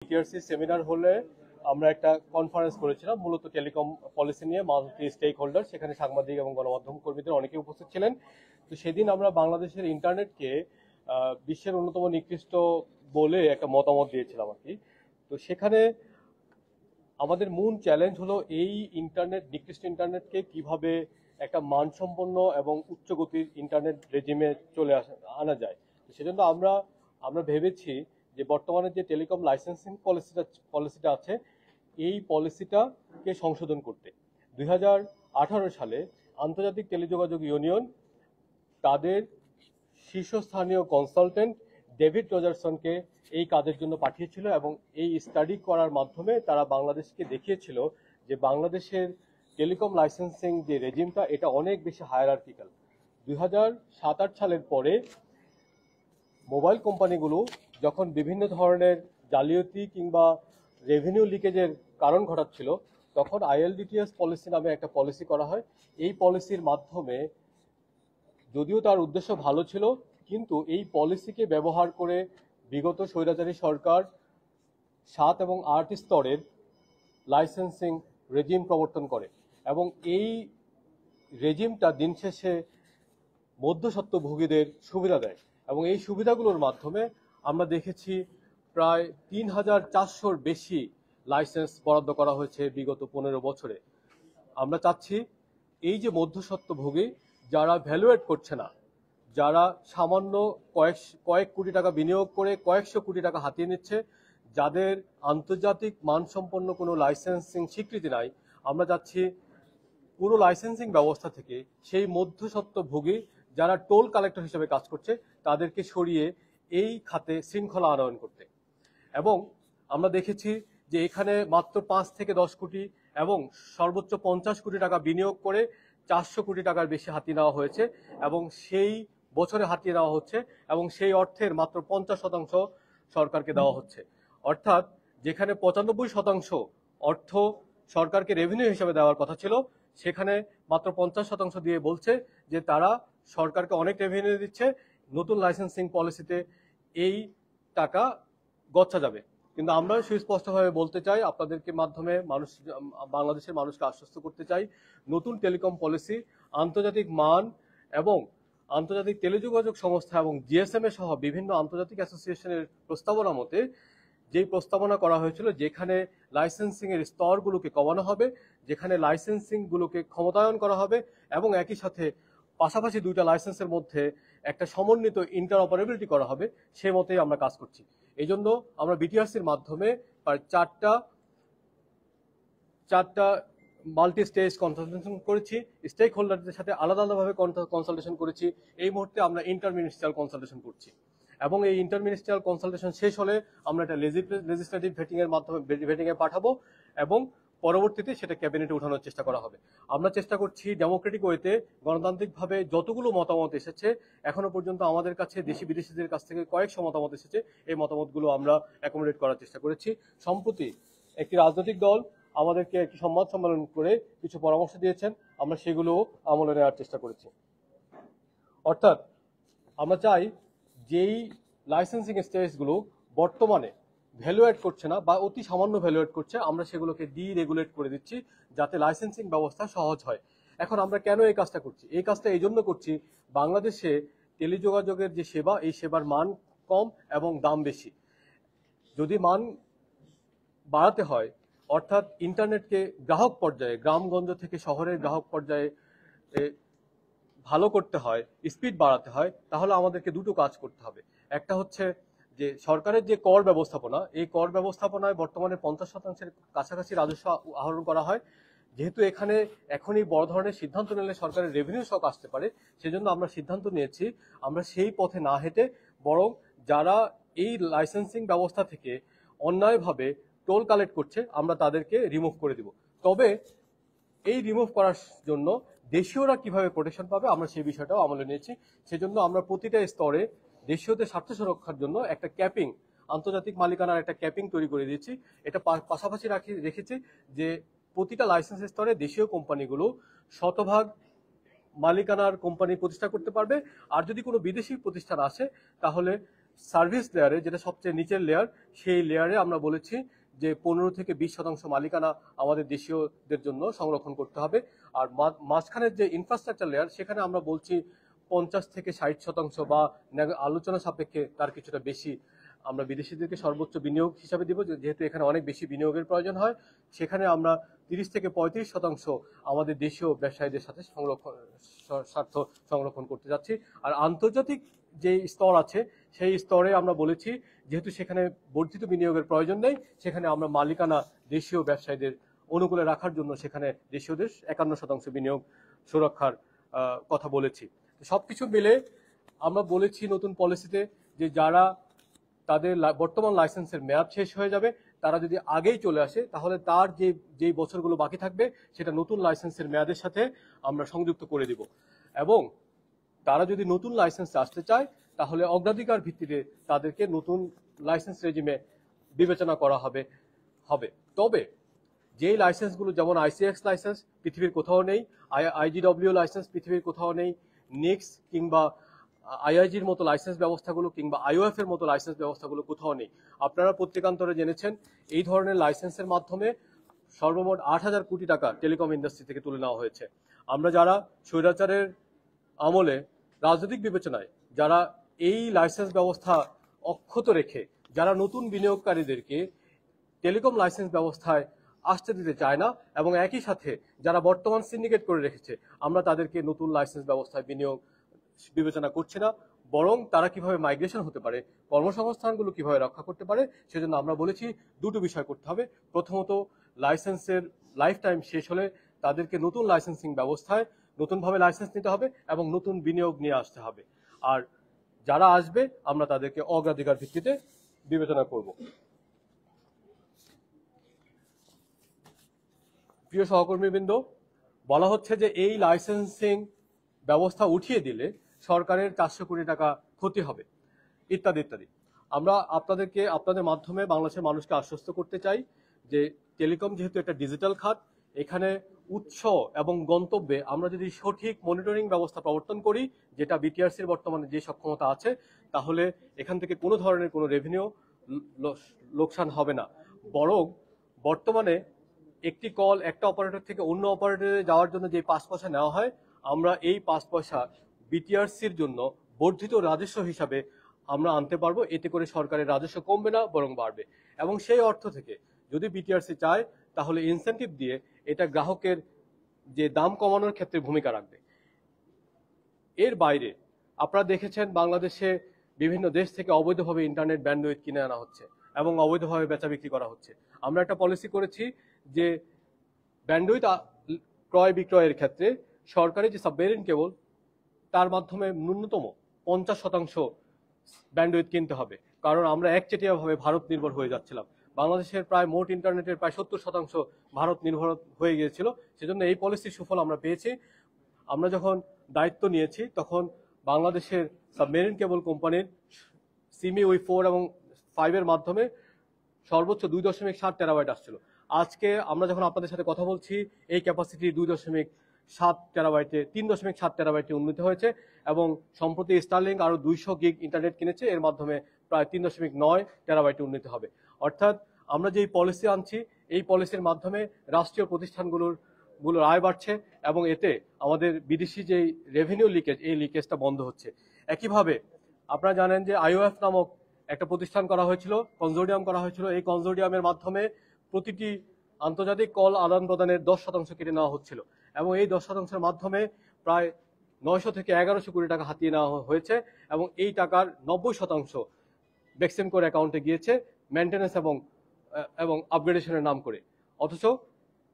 TRC seminar হলে আমরা একটা কনফারেন্স করেছিলাম মূলত টেলিকম পলিসি নিয়ে মাল্টি স্টেক হোল্ডার, সেখানে সাংবাদিক এবং গণমাধ্যম কর্মীদের অনেকে উপস্থিত ছিলেন। তো সেদিন আমরা বাংলাদেশের ইন্টারনেটকে বিশ্বের অন্যতম নিকৃষ্ট বলে একটা মতামত দিয়েছিলাম আর কি। তো সেখানে আমাদের মূল চ্যালেঞ্জ হলো এই নিকৃষ্ট ইন্টারনেটকে কিভাবে একটা মানসম্পন্ন এবং উচ্চ গতির ইন্টারনেট রেজিমে আনা যায়। তো সেজন্য আমরা ভেবেছি যে বর্তমানে যে টেলিকম লাইসেন্সিং পলিসিটা আছে, এই পলিসিটাকে সংশোধন করতে 2018 সালে আন্তর্জাতিক টেলিযোগাযোগ ইউনিয়ন তাদের শীর্ষস্থানীয় কনসালটেন্ট ডেভিড রজারসনকে এই কাজের জন্য পাঠিয়েছিল এবং এই স্টাডি করার মাধ্যমে তারা বাংলাদেশকে দেখিয়েছিল যে বাংলাদেশের টেলিকম লাইসেন্সিং যে রেজিমটা এটা অনেক বেশি হায়ারার্কিক্যাল। 2007-8 সালের পরে মোবাইল কোম্পানিগুলো যখন বিভিন্ন ধরনের জালিয়াতি কিংবা রেভিনিউ লিকেজের কারণ ঘটাচ্ছিল, তখন আইএলডিটিএস পলিসি নামে একটা পলিসি করা হয়। এই পলিসির মাধ্যমে যদিও তার উদ্দেশ্য ভালো ছিল, কিন্তু এই পলিসিকে ব্যবহার করে বিগত স্বৈরাচারী সরকার 7 এবং 8 স্তরের লাইসেন্সিং রেজিম প্রবর্তন করে এবং এই রেজিমটা দিন শেষে মধ্যস্বত্বভোগীদের সুবিধা দেয় এবং এই সুবিধাগুলোর মাধ্যমে আমরা দেখেছি প্রায় 3400-র বেশি লাইসেন্স বরাদ্দ করা হয়েছে বিগত 15 বছরে। আমরা চাচ্ছি এই যে মধ্যস্বত্বভোগী যারা ভ্যালুয়েট করছে না, যারা সামান্য কয়েক কোটি টাকা বিনিয়োগ করে কয়েকশো কোটি টাকা হাতিয়ে নিচ্ছে, যাদের আন্তর্জাতিক মানসম্পন্ন কোনো লাইসেন্সিং স্বীকৃতি নাই, আমরা চাচ্ছি পুরো লাইসেন্সিং ব্যবস্থা থেকে সেই মধ্যস্বত্বভোগী যারা টোল কালেক্টর হিসেবে কাজ করছে তাদেরকে সরিয়ে এই খাতে শৃঙ্খলা আনয়ন করতে। এবং আমরা দেখেছি যে এখানে মাত্র 5 থেকে 10 কোটি এবং সর্বোচ্চ 50 কোটি টাকা বিনিয়োগ করে 400 কোটি টাকার বেশি হাতিয়ে নেওয়া হয়েছে এবং সেই বছরে হাতিয়ে নেওয়া হচ্ছে এবং সেই অর্থের মাত্র 50% সরকারকে দেওয়া হচ্ছে। অর্থাৎ যেখানে 95% অর্থ সরকারকে রেভিনিউ হিসেবে দেওয়ার কথা ছিল, সেখানে মাত্র 50% দিয়ে বলছে যে তারা সরকারকে অনেক রেভিনিউ দিচ্ছে, নতুন লাইসেন্সিং পলিসিতে এই টাকা গচ্ছা যাবে। কিন্তু আমরা সুস্পষ্টভাবে বলতে চাই, আপনাদেরকে মাধ্যমে বাংলাদেশের মানুষকে আশ্বস্ত করতে চাই, নতুন টেলিকম পলিসি আন্তর্জাতিক মান এবং আন্তর্জাতিক টেলিযোগাযোগ সংস্থা এবং জিএসএমএ সহ বিভিন্ন আন্তর্জাতিক অ্যাসোসিয়েশনের প্রস্তাবনা মতে যেই প্রস্তাবনা করা হয়েছিল, যেখানে লাইসেন্সিং এর স্তরগুলোকে কমানো হবে, যেখানে লাইসেন্সিং গুলোকে ক্ষমতায়ন করা হবে এবং একই সাথে পাশাপাশি দুইটা লাইসেন্সের মধ্যে একটা সমন্বিত ইন্টারঅপারেবিলিটি করা হবে, সে মতেই আমরা কাজ করছি। এই জন্য আমরা বিটিআরসির মাধ্যমে প্রায় চারটা মাল্টি স্টেজ কনসালটেশন করেছি, স্টেক হোল্ডারদের সাথে আলাদা আলাদাভাবে কনসালটেশন করেছি। এই মুহূর্তে আমরা ইন্টারমিনিস্ট্রিয়াল কনসালটেশন করছি এবং এই ইন্টারমিনিস্ট্রিয়াল কনসালটেশন শেষ হলে আমরা একটা লেজিসলেটিভ ভেটিংয়ের মাধ্যমে ভেটিংয়ে পাঠাবো এবং পরবর্তীতে সেটা ক্যাবিনেটে উঠানোর চেষ্টা করা হবে। আমরা চেষ্টা করছি ডেমোক্রেটিক ওয়েতে গণতান্ত্রিকভাবে যতগুলো মতামত এসেছে, এখনো পর্যন্ত আমাদের কাছে দেশি বিদেশিদের কাছ থেকে কয়েকশো মতামত এসেছে, এই মতামতগুলো আমরা অ্যাকোমোডেট করার চেষ্টা করেছি। সম্প্রতি একটি রাজনৈতিক দল আমাদেরকে একটি সংবাদ সম্মেলন করে কিছু পরামর্শ দিয়েছেন, আমরা সেগুলো আমলে নেওয়ার চেষ্টা করেছি। অর্থাৎ আমরা চাই যেই লাইসেন্সিং স্টেজগুলো বর্তমানে ভ্যালুয়েট করছে না বা অতি সামান্য ভ্যালুয়েট করছে, আমরা সেগুলোকে ডিরেগুলেট করে দিচ্ছি যাতে লাইসেন্সিং ব্যবস্থা সহজ হয়। এখন আমরা কেন এই কাজটা করছি? এই কাজটা এই জন্য করছি, বাংলাদেশে টেলিযোগাযোগের যে সেবা, এই সেবার মান কম এবং দাম বেশি। যদি মান বাড়াতে হয়, অর্থাৎ ইন্টারনেটকে গ্রাহক পর্যায়ে, গ্রামগঞ্জ থেকে শহরের গ্রাহক পর্যায়ে ভালো করতে হয়, স্পিড বাড়াতে হয়, তাহলে আমাদেরকে দুটো কাজ করতে হবে। একটা হচ্ছে যে সরকারের যে কর ব্যবস্থাপনা, এই কর ব্যবস্থাপনায় বর্তমানে 50%-এর কাছাকাছি রাজস্ব আহরণ করা হয়। যেহেতু এখানে এখনই বড় ধরনের সিদ্ধান্ত নিলে সরকারের রেভিনিউ শক আসতে পারে, সেজন্য আমরা সিদ্ধান্ত নিয়েছি আমরা সেই পথে না হেঁটে বরং যারা এই লাইসেন্সিং ব্যবস্থা থেকে অন্যায়ভাবে টোল কালেক্ট করছে, আমরা তাদেরকে রিমুভ করে দিব। তবে এই রিমুভ করার জন্য দেশীয়রা কিভাবে প্রোটেকশন পাবে, আমরা সেই বিষয়টাও আমলে নিয়েছি। সেজন্য আমরা প্রতিটা স্তরে দেশীয়দের স্বার্থ সুরক্ষার জন্য একটা ক্যাপিং, আন্তর্জাতিক মালিকানার একটা ক্যাপিং তৈরি করে দিয়েছি। এটা পাশাপাশি রেখেছি যে প্রতিটা লাইসেন্স স্তরে দেশীয় কোম্পানিগুলো শতভাগ মালিকানার কোম্পানি প্রতিষ্ঠা করতে পারবে, আর যদি কোনো বিদেশি প্রতিষ্ঠান আসে তাহলে সার্ভিস লেয়ারে, যেটা সবচেয়ে নিচের লেয়ার, সেই লেয়ারে আমরা বলেছি যে 15 থেকে 20% মালিকানা আমাদের দেশীয়দের জন্য সংরক্ষণ করতে হবে। আর মাঝখানের যে ইনফ্রাস্ট্রাকচার লেয়ার, সেখানে আমরা বলছি 50 থেকে 60% বা আলোচনা সাপেক্ষে তার কিছুটা বেশি আমরা বিদেশিদেরকে সর্বোচ্চ বিনিয়োগ হিসাবে দিব, যেহেতু এখানে অনেক বেশি বিনিয়োগের প্রয়োজন হয়। সেখানে আমরা 30 থেকে 35% আমাদের দেশীয় ব্যবসায়ীদের সাথে স্বার্থ সংরক্ষণ করতে যাচ্ছি। আর আন্তর্জাতিক যে স্তর আছে, সেই স্তরে আমরা বলেছি যেহেতু সেখানে বর্ধিত বিনিয়োগের প্রয়োজন নেই, সেখানে আমরা মালিকানা দেশীয় ব্যবসায়ীদের অনুকূলে রাখার জন্য সেখানে দেশীয়দের 51% বিনিয়োগ সুরক্ষার কথা বলেছি। সবকিছু মিলে আমরা বলেছি নতুন পলিসিতে যে যারা তাদের বর্তমান লাইসেন্সের মেয়াদ শেষ হয়ে যাবে, তারা যদি আগেই চলে আসে, তাহলে তার যেই বছরগুলো বাকি থাকবে সেটা নতুন লাইসেন্সের মেয়াদের সাথে আমরা সংযুক্ত করে দিব। এবং তারা যদি নতুন লাইসেন্সে আসতে চায়, তাহলে অগ্রাধিকার ভিত্তিতে তাদেরকে নতুন লাইসেন্স রেজিমে বিবেচনা করা হবে। তবে যেই লাইসেন্সগুলো, যেমন আইসিএক্স লাইসেন্স পৃথিবীর কোথাও নেই, আইজিডব্লিউ লাইসেন্স পৃথিবীর কোথাও নেই, নিক্স কিংবা আইআইজির মতো লাইসেন্স ব্যবস্থাগুলো কিংবা আইওএফ এর মতো লাইসেন্স ব্যবস্থাগুলো কোথাও নেই। আপনারা পত্রিকান্তরে জেনেছেন এই ধরনের লাইসেন্সের মাধ্যমে সর্বমোট 8,000 কোটি টাকা টেলিকম ইন্ডাস্ট্রি থেকে তুলে নেওয়া হয়েছে। আমরা যারা স্বৈরাচারের আমলে রাজনৈতিক বিবেচনায় যারা এই লাইসেন্স ব্যবস্থা অক্ষত রেখে যারা নতুন বিনিয়োগকারীদেরকে টেলিকম লাইসেন্স ব্যবস্থায় আসতে দিতে চায় না, এবং একই সাথে যারা বর্তমান সিন্ডিকেট করে রেখেছে, আমরা তাদেরকে নতুন লাইসেন্স ব্যবস্থায় বিনিয়োগ বিবেচনা করছি না, বরং তারা কিভাবে মাইগ্রেশন হতে পারে, কর্মসংস্থানগুলো কিভাবে রক্ষা করতে পারে, সেজন্য আমরা বলেছি দুটো বিষয় করতে হবে। প্রথমত, লাইসেন্সের লাইফ টাইম শেষ হলে তাদেরকে নতুন লাইসেন্সিং ব্যবস্থায় নতুনভাবে লাইসেন্স নিতে হবে এবং নতুন বিনিয়োগ নিয়ে আসতে হবে। আর যারা আসবে আমরা তাদেরকে অগ্রাধিকার ভিত্তিতে বিবেচনা করব। প্রিয় সহকর্মীবৃন্দ, বলা হচ্ছে যে এই লাইসেন্সিং ব্যবস্থা উঠিয়ে দিলে সরকারের 400 কোটি টাকা ক্ষতি হবে, ইত্যাদি ইত্যাদি। আমরা আপনাদের মাধ্যমে বাংলাদেশের মানুষকে আশ্বস্ত করতে চাই যে টেলিকম যেহেতু একটা ডিজিটাল খাত, এখানে উৎস এবং গন্তব্যে আমরা যদি সঠিক মনিটরিং ব্যবস্থা প্রবর্তন করি, যেটা বিটিআরসির বর্তমানে যে সক্ষমতা আছে, তাহলে এখান থেকে কোনো ধরনের কোনো রেভিনিউ লোকসান হবে না। বরং বর্তমানে একটি কল একটা অপারেটর থেকে অন্য অপারেটরে যাওয়ার জন্য যে 5 পয়সা নেওয়া হয়, আমরা এই 5 পয়সা বিটিআরসির জন্য বর্ধিত রাজস্ব হিসাবে আমরা আনতে পারবো। এতে করে সরকারের রাজস্ব কমবে না, বরং বাড়বে। এবং সেই অর্থ থেকে যদি বিটিআরসি চায়, তাহলে ইনসেন্টিভ দিয়ে এটা গ্রাহকের যে দাম কমানোর ক্ষেত্রে ভূমিকা রাখবে। এর বাইরে আপনারা দেখেছেন বাংলাদেশে বিভিন্ন দেশ থেকে অবৈধভাবে ইন্টারনেট ব্যান্ডউইথ কিনে আনা হচ্ছে এবং অবৈধভাবে বেচা বিক্রি করা হচ্ছে। আমরা একটা পলিসি করেছি যে ব্যান্ডউইথ ক্রয় বিক্রয়ের ক্ষেত্রে সরকারি যে সাবমেরিন কেবল, তার মাধ্যমে ন্যূনতম 50% ব্যান্ডউইথ কিনতে হবে। কারণ আমরা একচেটিয়াভাবে ভারত নির্ভর হয়ে যাচ্ছিলাম। বাংলাদেশের প্রায় মোট ইন্টারনেটের প্রায় 70% ভারত নির্ভর হয়ে গিয়েছিল। সেজন্য এই পলিসির সুফল আমরা পেয়েছি। আমরা যখন দায়িত্ব নিয়েছি, তখন বাংলাদেশের সাবমেরিন কেবল কোম্পানির সিমিউই 4 এবং 5 এর মাধ্যমে সর্বোচ্চ 2.7 টেরাবাইট আসছিল। আজকে আমরা যখন আপনাদের সাথে কথা বলছি, এই ক্যাপাসিটি 2.7 টেরাবাইটে 3.7 টেরাবাইটে উন্নীত হয়েছে এবং সম্প্রতি স্টারলিংক আরো 200 গিগ ইন্টারনেট কিনেছে, এর মাধ্যমে প্রায় 3.9 টেরাবাইটে উন্নীত হবে। অর্থাৎ আমরা যে পলিসি আনছি, এই পলিসির মাধ্যমে রাষ্ট্রীয় প্রতিষ্ঠানগুলোর আয় বাড়ছে এবং এতে আমাদের বিদেশি যে রেভিনিউ লিকেজ, এই লিকেজটা বন্ধ হচ্ছে। একইভাবে আপনারা জানেন যে আইওএফ নামক একটা প্রতিষ্ঠান করা হয়েছিল, কনসোর্টিয়াম করা হয়েছিল। এই কনসোর্টিয়ামের মাধ্যমে প্রতিটি আন্তর্জাতিক কল আদান প্রদানের 10% কেটে নেওয়া হচ্ছিল এবং এই 10%-এর মাধ্যমে প্রায় 900 থেকে 1100 কোটি টাকা হাতিয়ে নেওয়া হয়েছে এবং এই টাকার 90% বেক্সিমকোর অ্যাকাউন্টে গিয়েছে মেনটেন্যান্স এবং আপগ্রেডেশনের নাম করে। অথচ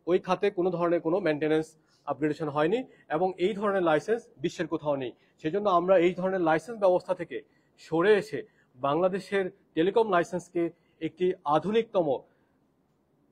ওই খাতে কোনো ধরনের কোনো মেনটেন্যান্স আপগ্রেডেশন হয়নি এবং এই ধরনের লাইসেন্স বিশ্বের কোথাও নেই। সেজন্য আমরা এই ধরনের লাইসেন্স ব্যবস্থা থেকে সরে এসে বাংলাদেশের টেলিকম লাইসেন্সকে একটি আধুনিকতম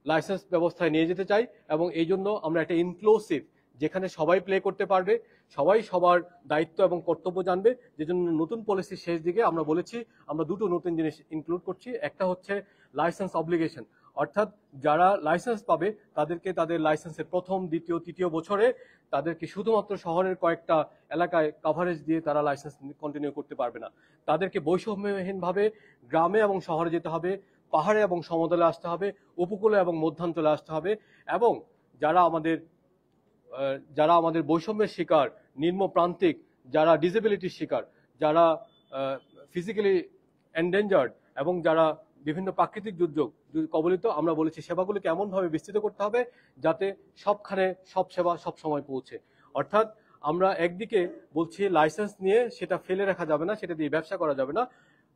লাইসেন্স ব্যবস্থায় নিয়ে যেতে চাই এবং এই জন্য আমরা একটা ইনক্লুসিভ, যেখানে সবাই প্লে করতে পারবে, সবাই সবার দায়িত্ব এবং কর্তব্য জানবে, যে জন্য নতুন পলিসির শেষ দিকে আমরা বলেছি আমরা দুটো নতুন জিনিস ইনক্লুড করছি। একটা হচ্ছে লাইসেন্স অব্লিগেশন, অর্থাৎ যারা লাইসেন্স পাবে তাদেরকে তাদের লাইসেন্সের প্রথম, দ্বিতীয়, তৃতীয় বছরে তাদেরকে শুধুমাত্র শহরের কয়েকটা এলাকায় কাভারেজ দিয়ে তারা লাইসেন্স কন্টিনিউ করতে পারবে না। তাদেরকে বৈষম্যহীনভাবে গ্রামে এবং শহরে যেতে হবে, পাহাড়ে এবং সমতলে আসতে হবে, উপকূলে এবং মধ্যাঞ্চলে আসতে হবে। এবং যারা আমাদের বৈষম্যের শিকার, নিম্ন প্রান্তিক, যারা ডিসেবিলিটির শিকার, যারা ফিজিক্যালি এন্ডেঞ্জার্ড এবং যারা বিভিন্ন প্রাকৃতিক দুর্যোগ কবলিত, আমরা বলেছি সেবাগুলিকে এমনভাবে বিস্তৃত করতে হবে যাতে সবখানে সব সেবা সব সময় পৌঁছে। অর্থাৎ আমরা একদিকে বলছি লাইসেন্স নিয়ে সেটা ফেলে রাখা যাবে না, সেটা দিয়ে ব্যবসা করা যাবে না।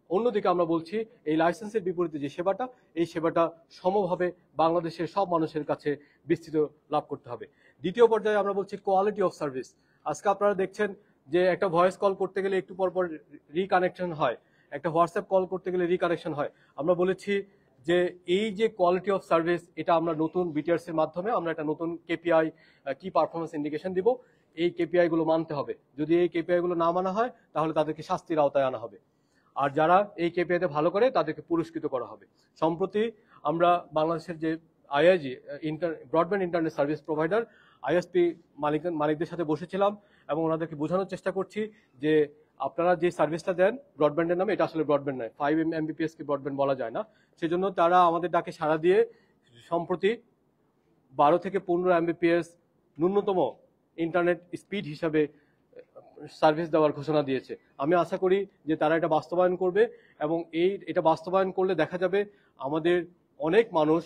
অন্যদিকে আমরা বলছি এই লাইসেন্সের বিপরীতে যে সেবাটা, এই সেবাটা সমভাবে বাংলাদেশের সব মানুষের কাছে বিস্তৃত লাভ করতে হবে। দ্বিতীয় পর্যায়ে আমরা বলছি কোয়ালিটি অফ সার্ভিস। আজকে আপনারা দেখছেন যে একটা ভয়েস কল করতে গেলে একটু পর পর রিকানেকশন হয়, একটা হোয়াটসঅ্যাপ কল করতে গেলে রিকানেকশন হয়। আমরা বলেছি যে এই যে কোয়ালিটি অফ সার্ভিস, এটা আমরা নতুন বিটিআরস এর মাধ্যমে আমরা একটা নতুন কেপিআই, কি পারফরমেন্স ইন্ডিকেশন দিব। এই কেপিআই গুলো মানতে হবে। যদি এই কেপিআই গুলো না মানা হয় তাহলে তাদেরকে শাস্তির আওতায় আনা হবে। আর যারা এই কেপিআইতে ভালো করে তাদেরকে পুরস্কৃত করা হবে। সম্প্রতি বাংলাদেশের যে IIG, broadband internet service provider, ISP মালিকদের সাথে বসেছিলাম এবং ওনাদেরকে বোঝানোর চেষ্টা করছি যে আপনারা যে সার্ভিসটা দেন ব্রডব্যান্ডের নামে, এটা আসলে ব্রডব্যান্ড নয়। 5 Mbps কে ব্রডব্যান্ড বলা যায় না। সেজন্য তারা আমাদের ডাকে সাড়া দিয়ে সম্প্রতি 12 থেকে 15 Mbps ন্যূনতম ইন্টারনেট স্পিড হিসাবে সার্ভিস দেওয়ার ঘোষণা দিয়েছে। আমি আশা করি যে তারা এটা বাস্তবায়ন করবে এবং এটা বাস্তবায়ন করলে দেখা যাবে আমাদের অনেক মানুষ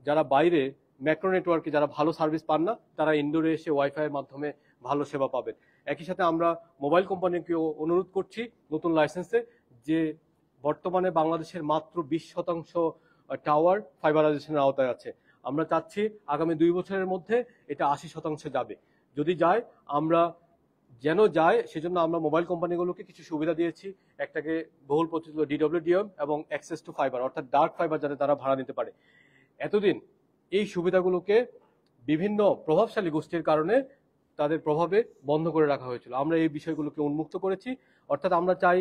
যারা বাইরে ম্যাক্রো নেটওয়ার্কে যারা ভালো সার্ভিস পান না, তারা ইনডোরে এসে ওয়াইফাই এর মাধ্যমে ভালো সেবা পাবেন। একই সাথে আমরা মোবাইল কোম্পানিকেও অনুরোধ করছি নতুন লাইসেন্সে যে বর্তমানে বাংলাদেশের মাত্র 20% টাওয়ার ফাইবারাইজেশনের আওতায় আছে। আমরা চাচ্ছি আগামী 2 বছরের মধ্যে এটা 80% যাবে। যদি যায় সেজন্য আমরা মোবাইল কোম্পানিগুলোকে কিছু সুবিধা দিয়েছি। একটাকে বহুল প্রচলিত DWDM এবং অ্যাক্সেস টু ফাইবার, অর্থাৎ ডার্ক ফাইবার যাতে তারা ভাড়া নিতে পারে। এতদিন এই সুবিধাগুলোকে বিভিন্ন প্রভাবশালী গোষ্ঠীর কারণে তাদের প্রভাবে বন্ধ করে রাখা হয়েছিল। আমরা এই বিষয়গুলোকে উন্মুক্ত করেছি। অর্থাৎ আমরা চাই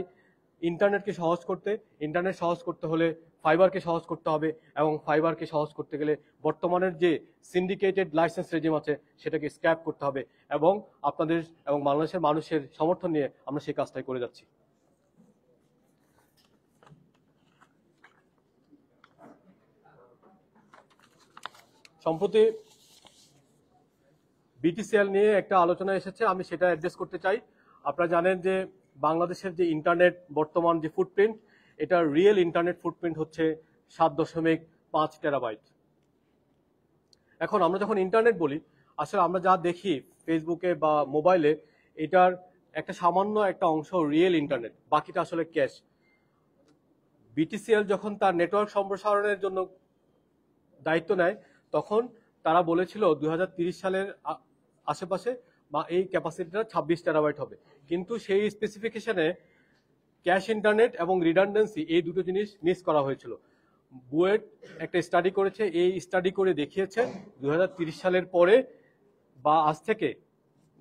ইন্টারনেটকে সহজ করতে, ইন্টারনেট সহজ করতে হলে ফাইবারকে সহজ করতে হবে এবং ফাইবারকে সহজ করতে গেলে বর্তমানের যে সিন্ডিকেটেড লাইসেন্স রেজিম আছে সেটাকে স্ক্র্যাপ করতে হবে এবং আপনাদের এবং বাংলাদেশের মানুষের সমর্থন নিয়ে আমরা সেই কাজটাই করে যাচ্ছি। সম্প্রতি বিটিসিএল নিয়ে একটা আলোচনা এসেছে, আমি সেটা অ্যাড্রেস করতে চাই। আপনারা জানেন যে বাংলাদেশের যে ইন্টারনেট বর্তমান যে ফুটপ্রিন্ট, এটা রিয়েল ইন্টারনেট ফুটপ্রিন্ট হচ্ছে 7.5 টেরাবাইট। এখন আমরা যখন ইন্টারনেট বলি, আসলে আমরা যা দেখি ফেসবুকে বা মোবাইলে, এটার একটা সামান্য একটা অংশ রিয়েল ইন্টারনেট, বাকিটা আসলে ক্যাশ। বিটিসিএল যখন তার নেটওয়ার্ক সম্প্রসারণের জন্য দায়িত্ব নেয়, তখন তারা বলেছিল 2030 সালের আশেপাশে বা এই ক্যাপাসিটিটা 26 টেরাবাইট হবে। কিন্তু সেই স্পেসিফিকেশনে ক্যাশ ইন্টারনেট এবং রিডান্ডেন্সি, এই দুটো জিনিস মিস করা হয়েছিল। বুয়েট একটা স্টাডি করেছে, এই স্টাডি করে দেখিয়েছে 2030 সালের পরে বা আজ থেকে,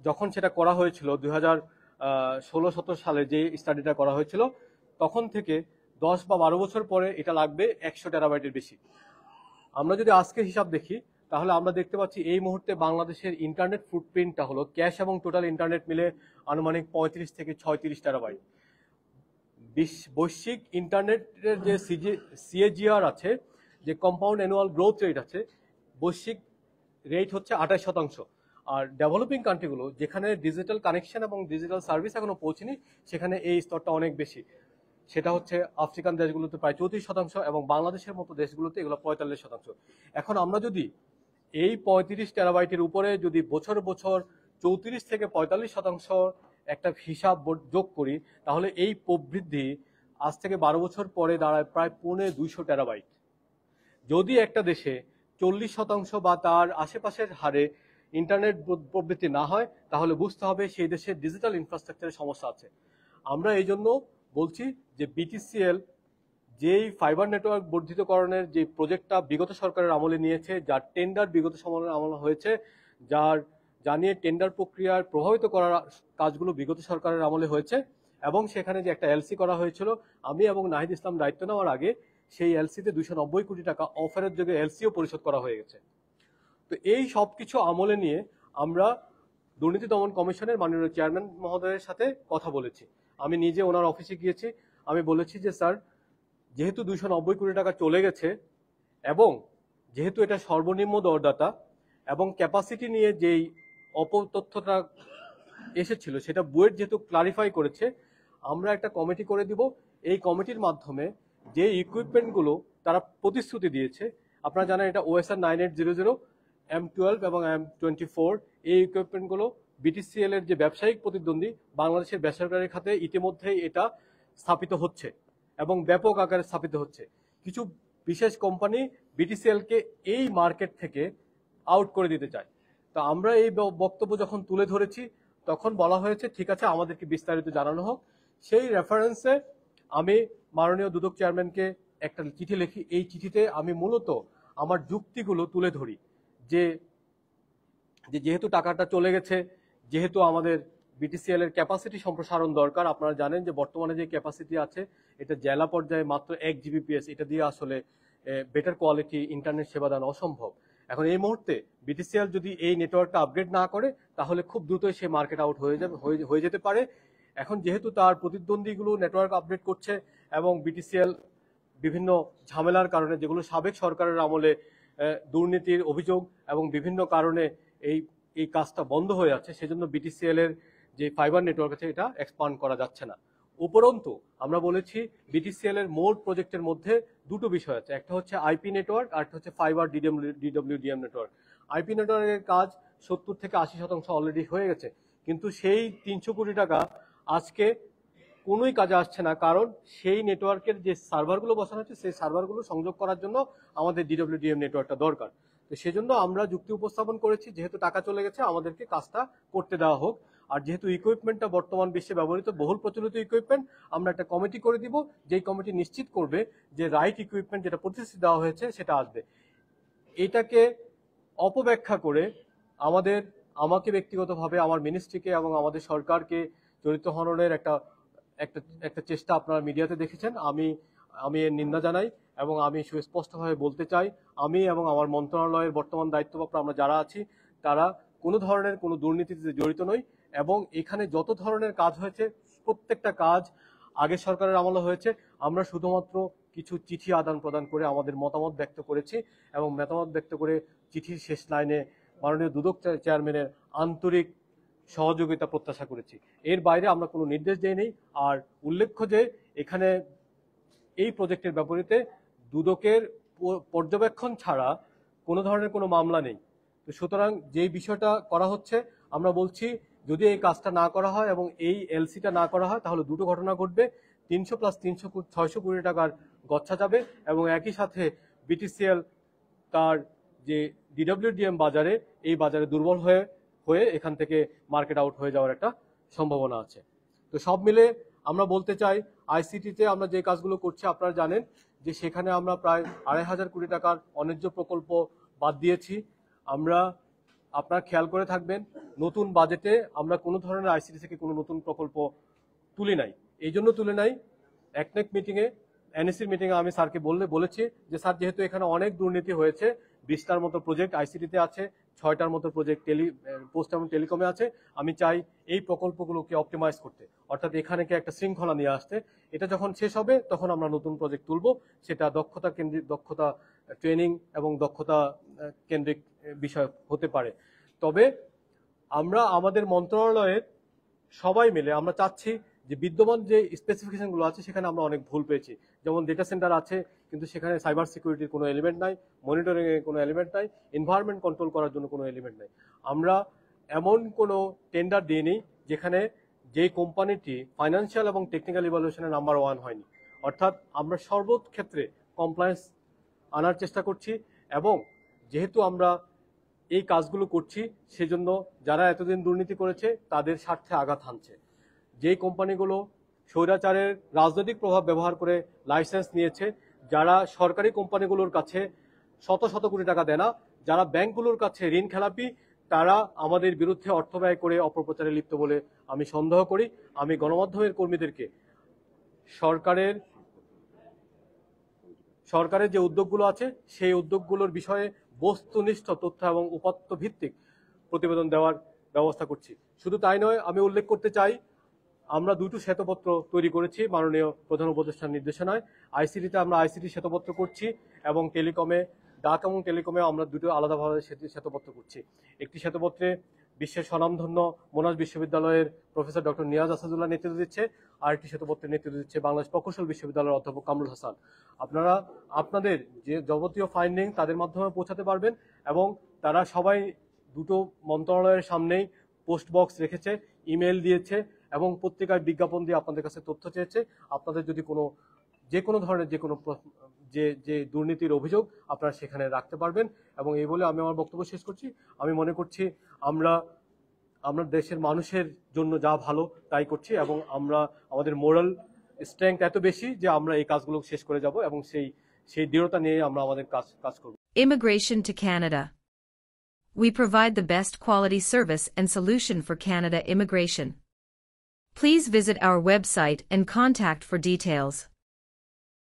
যখন সেটা করা হয়েছিল 2016-17 সালে যে স্টাডিটা করা হয়েছিল, তখন থেকে 10 বা 12 বছর পরে এটা লাগবে 100 টেরাবাইটের বেশি। আমরা যদি আজকে হিসাব দেখি তাহলে আমরা দেখতে পাচ্ছি এই মুহূর্তে বাংলাদেশের ইন্টারনেট ফুটপ্রিন্টটা হলো ক্যাশ এবং টোটাল ইন্টারনেট মিলে আনুমানিক 35 থেকে 36 টেরাবাইট। বৈশ্বিক ইন্টারনেটের যে সিএজিআর আছে, যে কম্পাউন্ড অ্যানুয়াল গ্রোথ রেট আছে, বৈশ্বিক রেট হচ্ছে 28%। আর ডেভেলপিং কান্ট্রিগুলো যেখানে ডিজিটাল কানেকশন এবং ডিজিটাল সার্ভিস এখনো পৌঁছেনি, সেখানে এই স্তরটা অনেক বেশি। সেটা হচ্ছে আফ্রিকান দেশগুলোতে প্রায় 34% এবং বাংলাদেশের মতো দেশগুলোতে এগুলো 45%। এখন আমরা যদি এই 35 টেরাবাইটের উপরে যদি বছর বছর 34 থেকে 45% একটা হিসাব যোগ করি, তাহলে এই প্রবৃদ্ধি আজ থেকে 12 বছর পরে দাঁড়ায় প্রায় 250 টেরাবাইট। যদি একটা দেশে 40% বা তার আশেপাশের হারে ইন্টারনেট প্রবৃদ্ধি না হয়, তাহলে বুঝতে হবে সেই দেশের ডিজিটাল ইনফ্রাস্ট্রাকচারের সমস্যা আছে। আমরা এই জন্য বলছি যে বিটিসিএল যেই ফাইবার নেটওয়ার্ক বর্ধিতকরণের যে প্রজেক্টটা বিগত সরকারের আমলে নিয়েছে, যার টেন্ডার বিগত সময়ের আমলে হয়েছে, যা নিয়ে টেন্ডার প্রক্রিয়ার প্রভাবিত করার কাজগুলো বিগত সরকারের আমলে হয়েছে, এবং সেখানে যে একটা এলসি করা হয়েছিল, আমি এবং নাহিদ ইসলাম দায়িত্ব নেওয়ার আগে সেই এলসিতে 290 কোটি টাকা অফারের যোগে এলসিও পরিশোধ করা হয়ে গেছে। তো এই সব কিছু আমলে নিয়ে আমরা দুর্নীতি দমন কমিশনের মাননীয় চেয়ারম্যান মহোদয়ের সাথে কথা বলেছি। আমি নিজে ওনার অফিসে গিয়েছি, আমি বলেছি যে স্যার, যেহেতু 290 কোটি টাকা চলে গেছে এবং যেহেতু এটা সর্বনিম্ন দরদাতা এবং ক্যাপাসিটি নিয়ে যেই অপতথ্যটা এসেছিল সেটা বুয়েট যেহেতু ক্লারিফাই করেছে, আমরা একটা কমিটি করে দিব। এই কমিটির মাধ্যমে যে ইকুইপমেন্টগুলো তারা প্রতিশ্রুতি দিয়েছে, আপনারা জানেন এটা OSR 9800, M12 এবং M24, এই ইকুইপমেন্টগুলো বিটিসিএল এর যে ব্যবসায়িক প্রতিদ্বন্দ্বী বাংলাদেশের বেসরকারি খাতে ইতিমধ্যেই এটা স্থাপিত হচ্ছে এবং ব্যাপক আকারে স্থাপিত হচ্ছে। কিছু বিশেষ কোম্পানি বিটিসিএলকে এই মার্কেট থেকে আউট করে দিতে চায়। তো আমরা এই বক্তব্য যখন তুলে ধরেছি তখন বলা হয়েছে ঠিক আছে, আমাদেরকে বিস্তারিত জানানো হোক। সেই রেফারেন্সে আমি মাননীয় দুদক চেয়ারম্যানকে একটা চিঠি লিখি। এই চিঠিতে আমি মূলত আমার যুক্তিগুলো তুলে ধরি যে যেহেতু টাকাটা চলে গেছে, যেহেতু আমাদের বিটিসিএল এর ক্যাপাসিটি সম্প্রসারণ দরকার। আপনারা জানেন যে বর্তমানে যে ক্যাপাসিটি আছে এটা জেলা পর্যায়ে মাত্র 1 জিবিপিএস, এটা দিয়ে আসলে বেটার কোয়ালিটি ইন্টারনেট সেবা দান অসম্ভব। এখন এই মুহূর্তে বিটিসিএল যদি এই নেটওয়ার্কটা আপগ্রেড না করে তাহলে খুব দ্রুতই সে মার্কেট আউট হয়ে যেতে পারে। এখন যেহেতু তার প্রতিদ্বন্দ্বীগুলো নেটওয়ার্ক আপগ্রেড করছে এবং বিটিসিএল বিভিন্ন ঝামেলার কারণে, যেগুলো সাবেক সরকারের আমলে দুর্নীতির অভিযোগ এবং বিভিন্ন কারণে এই কাজটা বন্ধ হয়ে আছে, সেজন্য বিটিসিএল এর যে ফাইবার নেটওয়ার্ক আছে এটা এক্সপান্ড করা যাচ্ছে না। উপরন্তু আমরা বলেছি বিটিসিএল এর মোট প্রজেক্টের মধ্যে দুটো বিষয় আছে, একটা হচ্ছে আইপি নেটওয়ার্ক আর একটা হচ্ছে ফাইবার ডিডব্লিউডিএম নেটওয়ার্ক। আইপি নেটওয়ার্কের কাজ 70 থেকে 80% অলরেডি হয়ে গেছে, কিন্তু সেই 300 কোটি টাকা আজকে কোনোই কাজে আসছে না, কারণ সেই নেটওয়ার্কের যে সার্ভারগুলো বসানো হচ্ছে সেই সার্ভারগুলো সংযোগ করার জন্য আমাদের ডিডব্লিউডিএম নেটওয়ার্কটা দরকার। তো সেজন্য আমরা যুক্তি উপস্থাপন করেছি যেহেতু টাকা চলে গেছে আমাদেরকে কাজটা করতে দেওয়া হোক। আর যেহেতু ইকুইপমেন্টটা বর্তমান বিশ্বে ব্যবহৃত বহুল প্রচলিত ইকুইপমেন্ট, আমরা একটা কমিটি করে দিব, যেই কমিটি নিশ্চিত করবে যে রাইট ইকুইপমেন্ট যেটা প্রতিশ্রুতি দেওয়া হয়েছে সেটা আসবে। এটাকে অপব্যাখ্যা করে আমাকে ব্যক্তিগতভাবে আমার মিনিস্ট্রিকে এবং আমাদের সরকারকে চরিত্র হননের একটা চেষ্টা আপনারা মিডিয়াতে দেখেছেন। আমি এর নিন্দা জানাই এবং আমি সুস্পষ্টভাবে বলতে চাই, আমি এবং আমার মন্ত্রণালয়ের বর্তমান দায়িত্বপ্রাপ্ত আমরা যারা আছি তারা কোনো ধরনের কোনো দুর্নীতিতে জড়িত নই এবং এখানে যত ধরনের কাজ হয়েছে প্রত্যেকটা কাজ আগের সরকারের আমলে হয়েছে। আমরা শুধুমাত্র কিছু চিঠি আদান প্রদান করে আমাদের মতামত ব্যক্ত করেছি এবং মতামত ব্যক্ত করে চিঠির শেষ লাইনে মাননীয় দুদক চেয়ারম্যানের আন্তরিক সহযোগিতা প্রত্যাশা করেছি। এর বাইরে আমরা কোনো নির্দেশ দেইনি। আর উল্লেখ্য যে এখানে এই প্রজেক্টের বিপরীতে দুদকের পর্যবেক্ষণ ছাড়া কোনো ধরনের কোনো মামলা নেই। তো সুতরাং যেই বিষয়টা করা হচ্ছে, আমরা বলছি যদি এই কাজটা না করা হয় এবং এই এলসিটা না করা হয় তাহলে দুটো ঘটনা ঘটবে। 300 + 300 600 কোটি টাকার গচ্ছা যাবে এবং একই সাথে বিটিসিএল তার যে ডিডব্লিউডিএম বাজারে, এই বাজারে দুর্বল হয়ে এখান থেকে মার্কেট আউট হয়ে যাওয়ার একটা সম্ভাবনা আছে। তো সব মিলে আমরা বলতে চাই, আইসিটিতে আমরা যে কাজগুলো করছি আপনারা জানেন যে সেখানে আমরা প্রায় 2,500 কোটি টাকার অন্যায্য প্রকল্প বাদ দিয়েছি। আপনারা খেয়াল করে থাকবেন, নতুন বাজেটে আমরা কোনো ধরনের আইসিটি থেকে কোনো নতুন প্রকল্প তুলি নাই। এই জন্য তুলে নাই, একনেক মিটিংয়ে, এনএসির মিটিংয়ে আমি স্যারকে বলেছি যে স্যার, যেহেতু এখানে অনেক দুর্নীতি হয়েছে, 20টার মতো প্রজেক্ট আইসিটিতে আছে, 6টার মতো প্রজেক্ট পোস্ট এবং টেলিকমে আছে, আমি চাই এই প্রকল্পগুলোকে অপটিমাইজ করতে, অর্থাৎ এখানে একটা শৃঙ্খলা নিয়ে আসতে। এটা যখন শেষ হবে তখন আমরা নতুন প্রজেক্ট তুলব, সেটা দক্ষতা ট্রেনিং এবং দক্ষতা কেন্দ্রিক বিষয় হতে পারে। তবে আমরা আমাদের মন্ত্রণালয়ের সবাই মিলে আমরা চাচ্ছি যে বিদ্যমান যে স্পেসিফিকেশনগুলো আছে সেখানে আমরা অনেক ভুল পেয়েছি। যেমন ডেটা সেন্টার আছে কিন্তু সেখানে সাইবার সিকিউরিটির কোনো এলিমেন্ট নাই, মনিটরিং এর কোনো এলিমেন্ট নাই, এনভায়রনমেন্ট কন্ট্রোল করার জন্য কোনো এলিমেন্ট নাই। আমরা এমন কোনো টেন্ডার দিইনি যেখানে যে কোম্পানিটি ফাইন্যান্সিয়াল এবং টেকনিক্যাল ইভ্যালুয়েশনে নাম্বার 1 হয়নি। অর্থাৎ আমরা সর্বক্ষেত্রে কমপ্লায়েন্স আনার চেষ্টা করছি এবং যেহেতু আমরা এই কাজগুলো করছি সেজন্য যারা এতদিন দুর্নীতি করেছে তাদের স্বার্থে আঘাত হানছে। যেই কোম্পানিগুলো স্বৈরাচারের রাজনৈতিক প্রভাব ব্যবহার করে লাইসেন্স নিয়েছে, যারা সরকারি কোম্পানিগুলোর কাছে শত শত কোটি টাকা দেয় না, যারা ব্যাংকগুলোর কাছে ঋণ খেলাপি, তারা আমাদের বিরুদ্ধে অর্থ ব্যয় করে অপপ্রচারে লিপ্ত বলে আমি সন্দেহ করি। আমি গণমাধ্যমের কর্মীদেরকে সরকারের সরকারের যে উদ্যোগগুলো আছে সেই উদ্যোগগুলোর বিষয়ে বস্তুনিষ্ঠ তথ্য এবং উপাত্ত ভিত্তিক প্রতিবেদন দেওয়ার ব্যবস্থা করছি। শুধু তাই নয়, আমি উল্লেখ করতে চাই আমরা দুটো শ্বেতপত্র তৈরি করেছি মাননীয় প্রধান উপদেষ্টার নির্দেশনায়। আইসিটিতে আমরা আইসিটি শ্বেতপত্র করছি এবং টেলিকমে, ডাক এবং টেলিকমে আমরা দুটো আলাদাভাবে শ্বেতপত্র করছি। একটি শ্বেতপত্রে বিশ্বের স্বনামধন্য মোনাশ বিশ্ববিদ্যালয়ের প্রফেসর ডক্টর নিয়াজ আসাদুল্লাহ নেতৃত্ব দিচ্ছে, আর একটি শ্বেতপত্রের নেতৃত্ব দিচ্ছে বাংলাদেশ প্রকৌশল বিশ্ববিদ্যালয়ের অধ্যাপক কামরুল হাসান। আপনারা আপনাদের যে যাবতীয় ফাইন্ডিং তাদের মাধ্যমে পৌঁছাতে পারবেন এবং তারা সবাই দুটো মন্ত্রণালয়ের সামনেই পোস্ট বক্স রেখেছে, ইমেল দিয়েছে এবং পত্রিকায় বিজ্ঞাপন দিয়ে আপনাদের কাছে তথ্য চেয়েছে। আপনাদের যদি যে কোনো ধরনের যে দুর্নীতির অভিযোগ আপনারা সেখানে রাখতে পারবেন। এবং এই বলে আমি আমার বক্তব্য শেষ করছি। আমি মনে করছি আমরা দেশের মানুষের জন্য যা ভালো তাই করছি এবং আমাদের মোরাল স্ট্রেংথ এত বেশি যে আমরা এই কাজগুলো শেষ করে যাব এবং সেই দৃঢ়তা নিয়ে আমরা আমাদের কাজ করব। Immigration to Canada. We provide the best quality service and solution for Canada immigration. Please visit our website and contact for details.